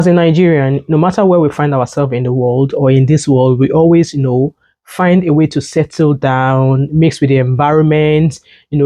As a Nigerian, no matter where we find ourselves in the world or in this world, we always, find a way to settle down, mix with the environment,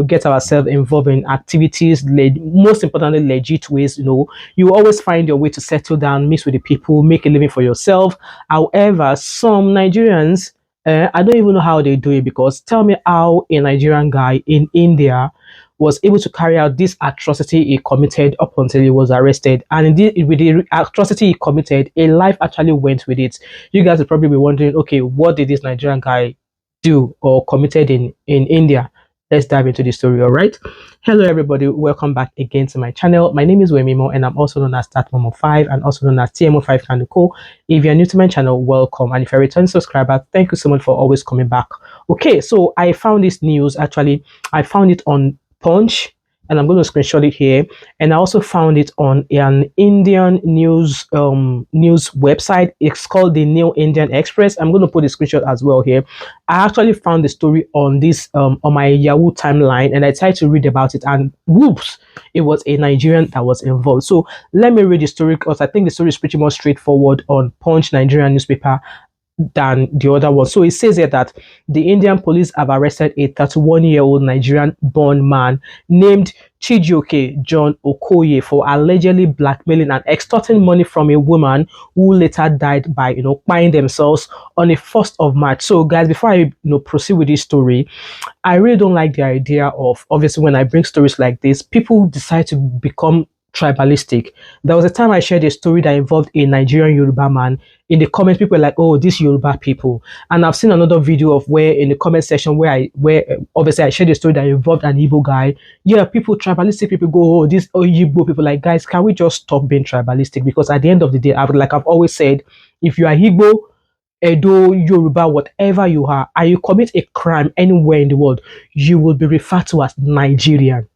get ourselves involved in activities, most importantly, legit ways. You always find your way to settle down, mix with the people, make a living for yourself. However, some Nigerians, I don't even know how they do it, because tell me how a Nigerian guy in India was able to carry out this atrocity he committed up until he was arrested. And indeed, with the atrocity he committed, a life actually went with it. You guys will probably be wondering, okay, what did this Nigerian guy do or committed in India? Let's dive into the story, all right? Hello, everybody. Welcome back again to my channel. My name is Wemimo, and I'm also known as Thatmumof5 and also known as TMO5 Kanduko. If you're new to my channel, welcome. And if you're a returning subscriber, thank you so much for always coming back. Okay, so I found this news. Actually, I found it on Punch, and I'm going to screenshot it here. And I also found it on an Indian news website. It's called the New Indian Express. I'm going to put the screenshot as well here. I actually found the story on this on my Yahoo timeline, and I tried to read about it, and whoops, it was a Nigerian that was involved. So let me read the story, because I think the story is pretty much straightforward on Punch Nigerian newspaper than the other one. So it says here that the Indian police have arrested a 31-year-old Nigerian-born man named Chijioke John Okoye for allegedly blackmailing and extorting money from a woman who later died by buying themselves on the 1st of March. So guys, before I proceed with this story, I really don't like the idea of, obviously, when I bring stories like this, people decide to become tribalistic. There was a time I shared a story that involved a Nigerian Yoruba man. In the comments, people were like, "Oh, these Yoruba people." And I've seen another video of where in the comment section where obviously I shared a story that involved an Igbo guy. Yeah, people, tribalistic people go, "Oh, these Igbo people." Like, guys, can we just stop being tribalistic? Because at the end of the day, I've always said, if you are Igbo, Edo, Yoruba, whatever you are, and you commit a crime anywhere in the world, you will be referred to as Nigerian.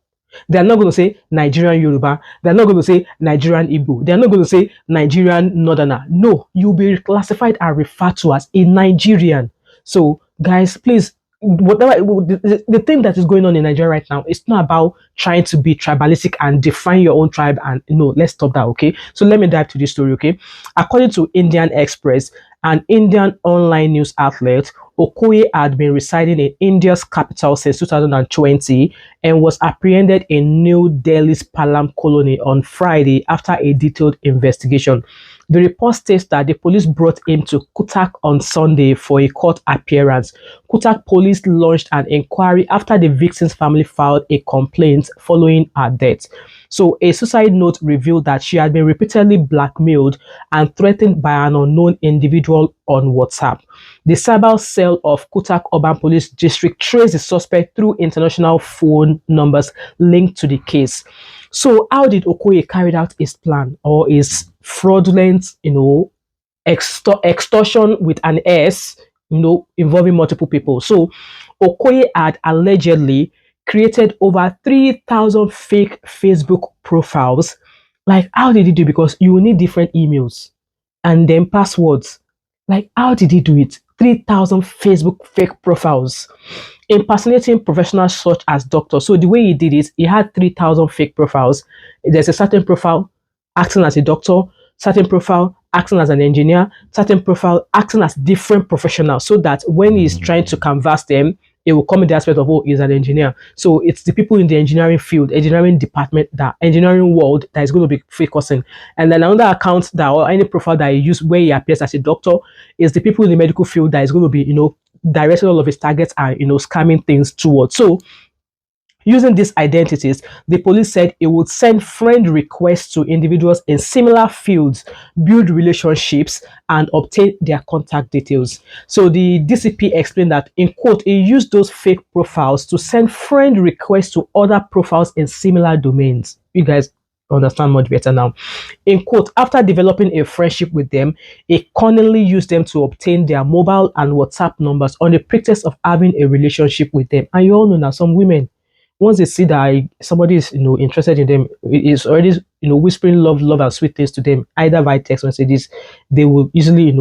They're not going to say Nigerian Yoruba. They're not going to say Nigerian Igbo. They're not going to say Nigerian Northerner. No, you'll be classified and referred to as a Nigerian. So, guys, please, whatever the thing that is going on in Nigeria right now, it's not about trying to be tribalistic and define your own tribe. And no, let's stop that, okay? So let me dive to this story, okay? According to Indian Express, an Indian online news outlet, Okoye had been residing in India's capital since 2020 and was apprehended in New Delhi's Palam colony on Friday after a detailed investigation. The report states that the police brought him to Cuttack on Sunday for a court appearance. Cuttack police launched an inquiry after the victim's family filed a complaint following her death. So a suicide note revealed that she had been repeatedly blackmailed and threatened by an unknown individual on WhatsApp. The cyber cell of Cuttack Urban Police District traced the suspect through international phone numbers linked to the case. So how did Okoye carry out his plan, or his fraudulent, extortion with an S, involving multiple people? So Okoye had allegedly created over 3,000 fake Facebook profiles. Like, how did he do it? Because you will need different emails and then passwords. Like, how did he do it? 3,000 Facebook fake profiles, impersonating professionals such as doctors. So the way he did it, he had 3,000 fake profiles. There's a certain profile acting as a doctor, certain profile acting as an engineer, certain profile acting as different professionals, so that when he's trying to canvass them, it will come in the aspect of, oh, he's an engineer. So it's the people in the engineering field, engineering department, that engineering world, that is going to be focusing. And then another account that, or any profile that he use where he appears as a doctor, is the people in the medical field that is going to be, directing all of his targets and, scamming things towards. So using these identities, the police said it would send friend requests to individuals in similar fields, build relationships, and obtain their contact details. So the DCP explained that, in quote, he used those fake profiles to send friend requests to other profiles in similar domains. You guys understand much better now. In quote, after developing a friendship with them, he cunningly used them to obtain their mobile and WhatsApp numbers on the pretext of having a relationship with them. And you all know now, some women, once they see that somebody is interested in them, is already whispering love and sweet things to them, either by text messages, they will easily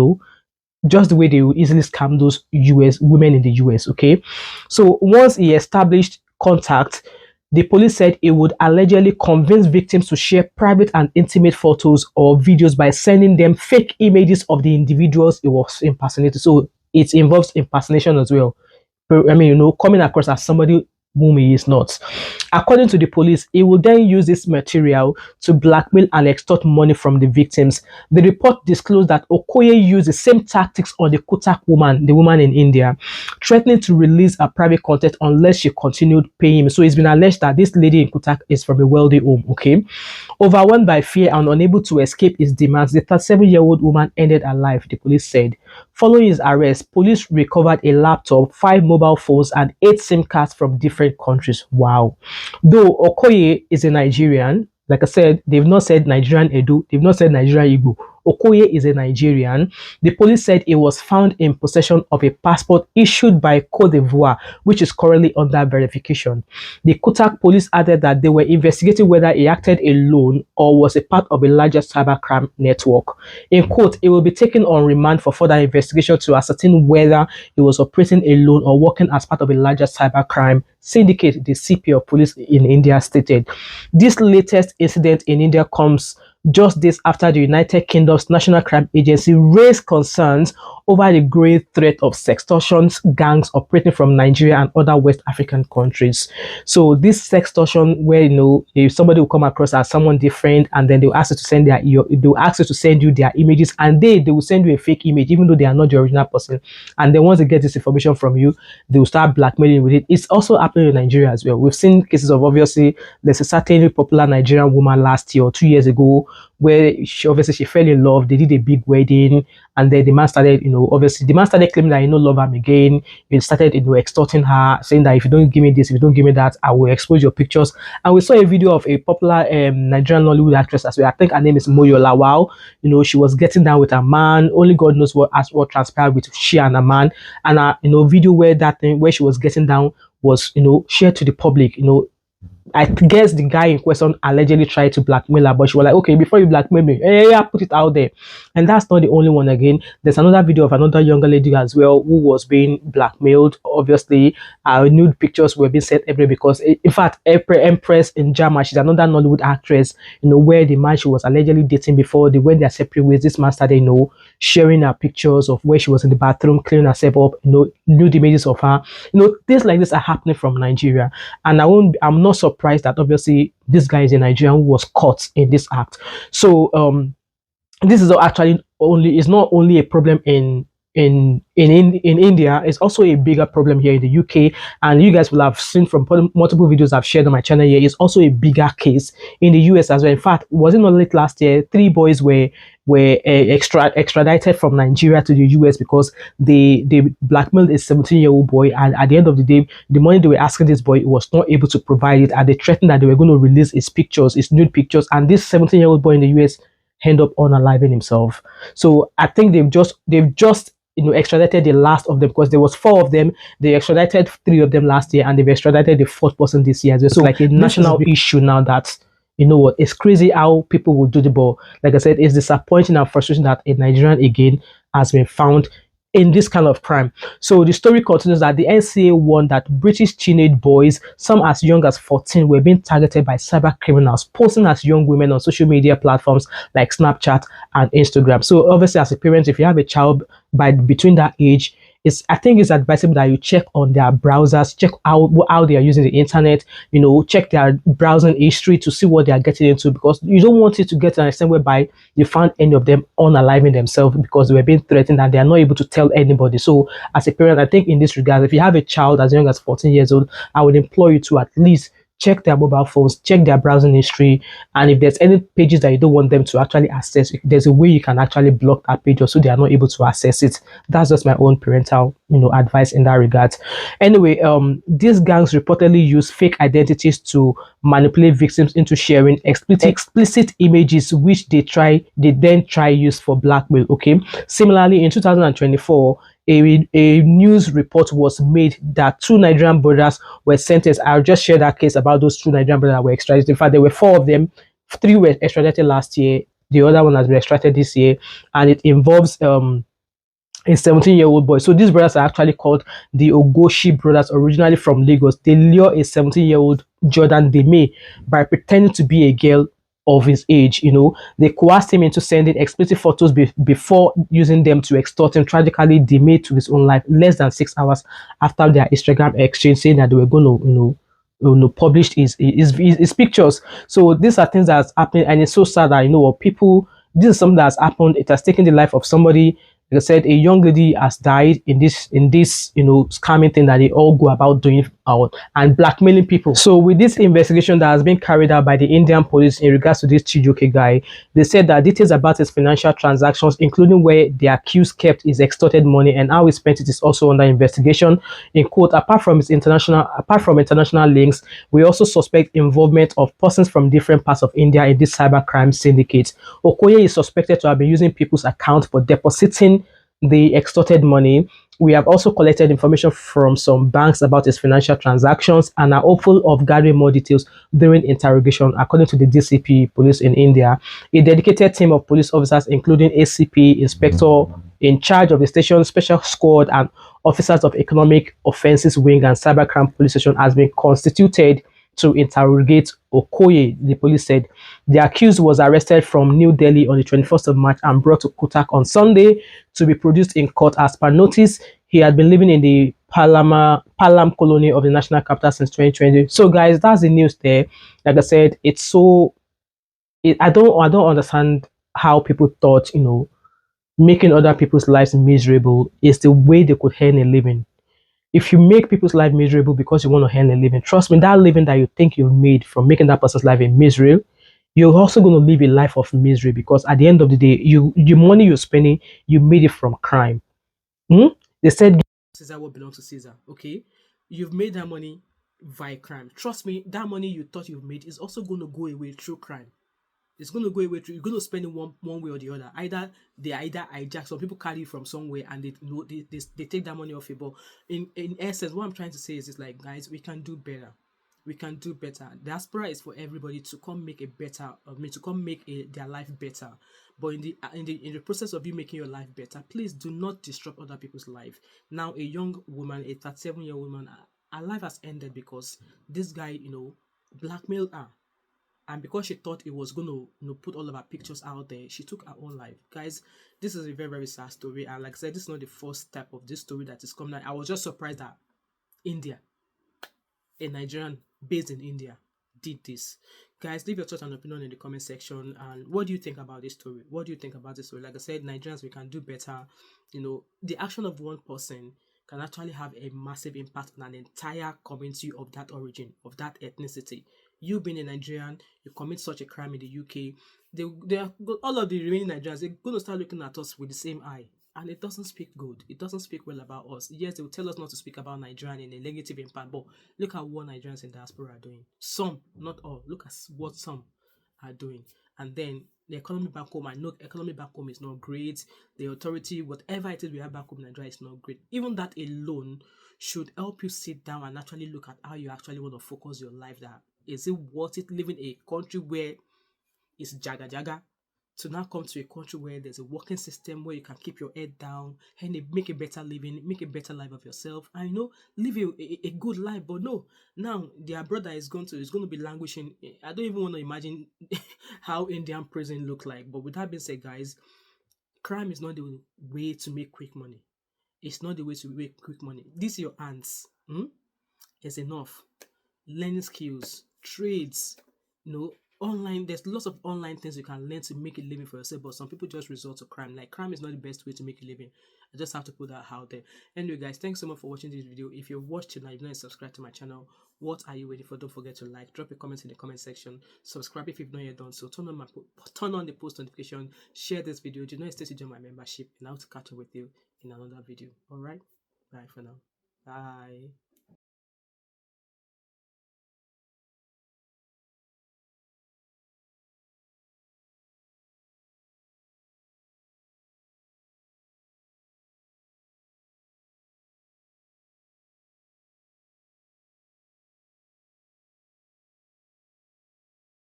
just the way they will easily scam those US women in the US. Okay, so once he established contact, The police said it would allegedly convince victims to share private and intimate photos or videos by sending them fake images of the individuals it was impersonating. So it involves impersonation as well. I mean, coming across as somebody whom he is not. According to the police, he will then use this material to blackmail and extort money from the victims. The report disclosed that Okoye used the same tactics on the Kutak woman, the woman in India, threatening to release her private content unless she continued paying him. So it's been alleged that this lady in Kutak is from a wealthy home, okay? Overwhelmed by fear and unable to escape his demands, the 37-year-old woman ended her life, the police said. Following his arrest, police recovered a laptop, 5 mobile phones, and 8 SIM cards from different countries. Wow. Though Okoye is a Nigerian, like I said, they've not said Nigerian Edo, they've not said Nigerian Igbo. Okoye is a Nigerian. The police said he was found in possession of a passport issued by Cote d'Ivoire, which is currently under verification. The Kutak police added that they were investigating whether he acted alone or was a part of a larger cybercrime network. In quote, he will be taken on remand for further investigation to ascertain whether he was operating alone or working as part of a larger cybercrime syndicate, the CP of police in India stated. This latest incident in India comes just days after the United Kingdom's National Crime Agency raised concerns over the growing threat of sextortion gangs operating from Nigeria and other West African countries. So this sextortion, where if somebody will come across as someone different, and then they'll ask you to send they'll ask you to send you their images, and they will send you a fake image, even though they are not the original person. And then once they get this information from you, they will start blackmailing with it. It's also happening in Nigeria as well. We've seen cases of, obviously, there's a certainly popular Nigerian woman last year or 2 years ago where she fell in love. They did a big wedding, and then the man started, obviously the man started claiming that he no love her again. He started, extorting her, saying that if you don't give me this, if you don't give me that, I will expose your pictures. And we saw a video of a popular Nigerian Nollywood actress as well. I think her name is Moyo Lawal. She was getting down with a man. Only God knows what transpired with she and a man. And video where where she was getting down was, shared to the public. I guess the guy in question allegedly tried to blackmail her, but she was like, okay, before you blackmail me, yeah, put it out there. And that's not the only one again. There's another video of another younger lady as well who was being blackmailed. Obviously, nude pictures were being sent everywhere because, in fact, Empress in Jama, she's another Nollywood actress, where the man she was allegedly dating before, they went their separate ways. This man started, sharing her pictures of where she was in the bathroom, cleaning herself up, nude images of her. Things like this are happening from Nigeria. And I'm not surprised that obviously this guy is a Nigerian who was caught in this act. So this is actually it's not only a problem in India, it's also a bigger problem here in the UK. And you guys will have seen from multiple videos I've shared on my channel here, it's also a bigger case in the US as well. In fact, was it not late last year, 3 boys were extradited from Nigeria to the US because they blackmailed a 17-year-old boy, and at the end of the day, the money they were asking this boy was not able to provide it, and they threatened that they were going to release his pictures, his nude pictures, and this 17-year-old boy in the US end up unaliving himself. So I think they've just extradited the last of them, because there was 4 of them. They extradited 3 of them last year, and they've extradited the 4th person this year. So like a national issue now that, what, it's crazy how people will do the ball. Like I said, it's disappointing and frustrating that a Nigerian again has been found in this kind of crime. So the story continues that the NCA warned that British teenage boys, some as young as 14, were being targeted by cyber criminals posing as young women on social media platforms like Snapchat and Instagram. So obviously, as a parent, if you have a child between that age, I think it's advisable that you check on their browsers, check how they are using the internet, check their browsing history to see what they are getting into, because you don't want it to get to an extent whereby you found any of them unaliving themselves because they were being threatened and they are not able to tell anybody. So as a parent, I think in this regard, if you have a child as young as 14 years old, I would implore you to at least check their mobile phones, check their browsing history, and if there's any pages that you don't want them to actually access, there's a way you can actually block that page, or so they are not able to access it. That's just my own parental, advice in that regard. Anyway, these gangs reportedly use fake identities to manipulate victims into sharing explicit images, which they then try use for blackmail. Okay. Similarly, in 2024. A news report was made that 2 Nigerian brothers were sentenced. I'll just share that case about those 2 Nigerian brothers that were extradited. In fact, there were 4 of them. 3 were extradited last year. The other one has been extradited this year, and it involves a 17-year-old boy. So these brothers are actually called the Ogoshi brothers, originally from Lagos. They lure a 17-year-old Jordan Deme by pretending to be a girl of his age. They coerced him into sending explicit photos before using them to extort him. Tragically, Deme to his own life less than 6 hours after their Instagram exchange, saying that they were going to, publish his pictures. So these are things that's happening, and it's so sad that people. This is something that's happened. It has taken the life of somebody. Like I said, a young lady has died in this scamming thing that they all go about doing out and blackmailing people. So with this investigation that has been carried out by the Indian police in regards to this Chijoke guy, they said that details about his financial transactions, including where the accused kept his extorted money and how he spent it, is also under investigation. In quote, apart from international links, we also suspect involvement of persons from different parts of India in this cybercrime syndicate. Okoye is suspected to have been using people's accounts for depositing the extorted money. We have also collected information from some banks about his financial transactions and are hopeful of gathering more details during interrogation, according to the DCP police in India. A dedicated team of police officers, including ACP, inspector in charge of the station, special squad, and officers of economic offences wing and cybercrime police station, has been constituted to interrogate Okoye, the police said. The accused was arrested from New Delhi on the 21st of March and brought to Cuttack on Sunday to be produced in court. As per notice, he had been living in the Palam colony of the national capital since 2020. So, guys, that's the news there. Like I said, it's so. I don't understand how people thought making other people's lives miserable is the way they could earn a living. If you make people's life miserable because you want to earn a living, trust me, that living that you think you've made from making that person's life a misery, you're also going to live a life of misery, because at the end of the day, the money you're spending, you made it from crime. Hmm? They said Caesar what belongs to Caesar. Okay, you've made that money via crime. Trust me, that money you thought you've made is also going to go away through crime. It's going to go away through. You're going to spend it one way or the other. Either hijack, some people carry it from somewhere and they take that money off it. But in essence, what I'm trying to say is, it's like, guys, we can do better. We can do better. Diaspora is for everybody to come make a better, to come make their life better. But in the process of you making your life better, please do not disrupt other people's life. Now, a young woman, a 37-year-old woman, her life has ended because this guy, blackmailed her, and because she thought it was going to put all of her pictures out there, she took her own life. Guys, this is a very, very sad story, and like I said, this is not the first type of this story that is coming out. I was just surprised that India, a Nigerian based in India, did this. Guys, leave your thoughts and opinion in the comment section. And what do you think about this story? What do you think about this story? Like I said, Nigerians, we can do better. The action of one person can actually have a massive impact on an entire community of that origin, of that ethnicity. You being a Nigerian, you commit such a crime in the UK, all of the remaining Nigerians, they're going to start looking at us with the same eye. And it doesn't speak good. It doesn't speak well about us. Yes, they will tell us not to speak about Nigerian in a negative impact, but look at what Nigerians in diaspora are doing. Some, not all. Look at what some are doing. And then the economy back home, I know economy back home is not great. The authority, whatever it is we have back home in Nigeria, is not great. Even that alone should help you sit down and actually look at how you actually want to focus your life. That is it worth it living in a country where it's jaga jaga, to now come to a country where there's a working system where you can keep your head down and make a better living, make a better life of yourself, and live a good life. But no, now their brother is going to be languishing. I don't even want to imagine how Indian prison look like. But with that being said, guys, crime is not the way to make quick money. It's not the way to make quick money. This is your hands. Is enough. Learning skills, trades, you know, online. There's lots of online things you can learn to make a living for yourself, but some people just resort to crime. Like, crime is not the best way to make a living. I just have to put that out there. Anyway, guys, thanks so much for watching this video. If you've watched it and you've not subscribed to my channel, what are you waiting for? Don't forget to like, drop a comment in the comment section, subscribe if you've not yet done so, turn on the post notification, share this video. Do not hesitate to join my membership, and I'll catch up with you in another video. All right, bye for now. Bye.